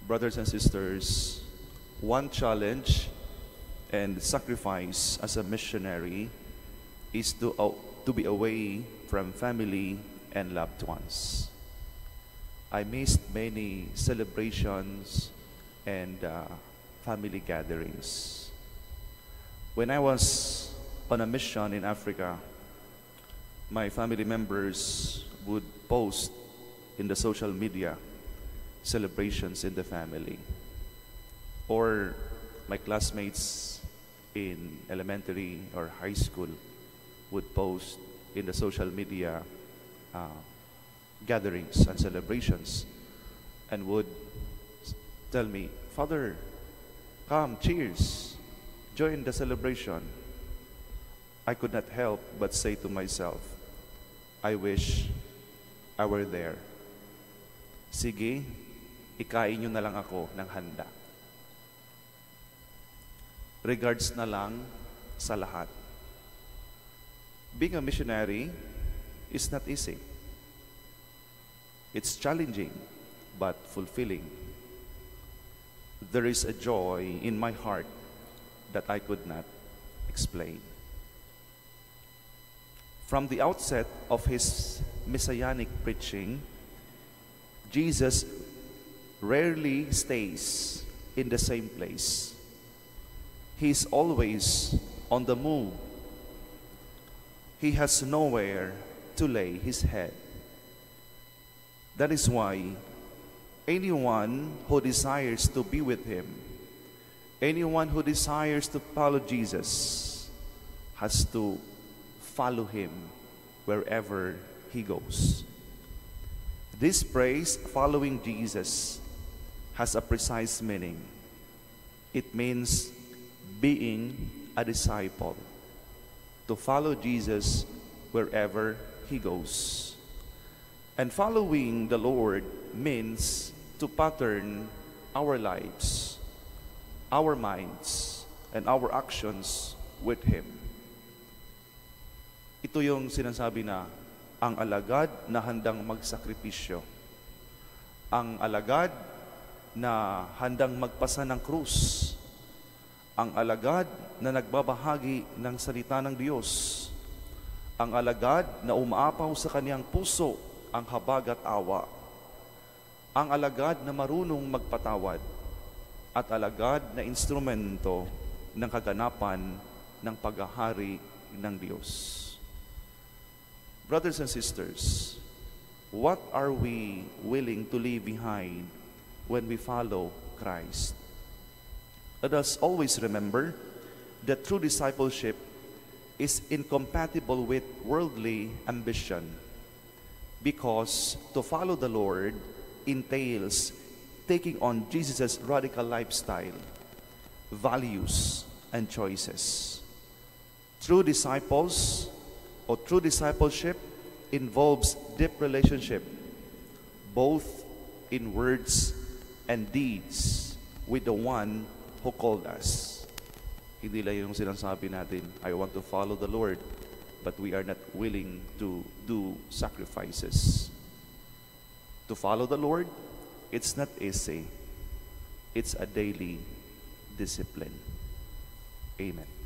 Brothers and sisters, one challenge and sacrifice as a missionary is to be away from family and loved ones. I missed many celebrations and family gatherings. When I was on a mission in Africa, my family members would post in the social media celebrations in the family. Or my classmates in elementary or high school would post in the social media gatherings and celebrations and would tell me, "Father, come, cheers, join the celebration." I could not help but say to myself, I wish I were there. Sige, ikain nyo na lang ako ng handa. Regards na lang sa lahat. Being a missionary is not easy. It's challenging but fulfilling. There is a joy in my heart that I could not explain. From the outset of his messianic preaching, Jesus rarely stays in the same place. He is always on the move. He has nowhere to lay his head. That is why anyone who desires to be with him, anyone who desires to follow Jesus, has to follow him wherever he goes. This phrase, following Jesus, has a precise meaning. It means being a disciple, to follow Jesus wherever he goes. And following the Lord means to pattern our lives, our minds, and our actions with him. Ito yung sinasabi na ang alagad na handang magsakripisyo. Ang alagad na handang magpasa ng krus. Ang alagad na nagbabahagi ng salita ng Diyos. Ang alagad na umaapaw sa kaniyang puso ang habag at awa. Ang alagad na marunong magpatawad. At alagad na instrumento ng kaganapan ng paghahari ng Diyos. Brothers and sisters, what are we willing to leave behind when we follow Christ? Let us always remember that true discipleship is incompatible with worldly ambition, because to follow the Lord entails taking on Jesus' radical lifestyle, values, and choices. True disciples or true discipleship involves deep relationship, both in words and deeds, with the one who called us. Hindi lang yung sinasabi natin, I want to follow the Lord, but we are not willing to do sacrifices. To follow the Lord, it's not easy. It's a daily discipline. Amen.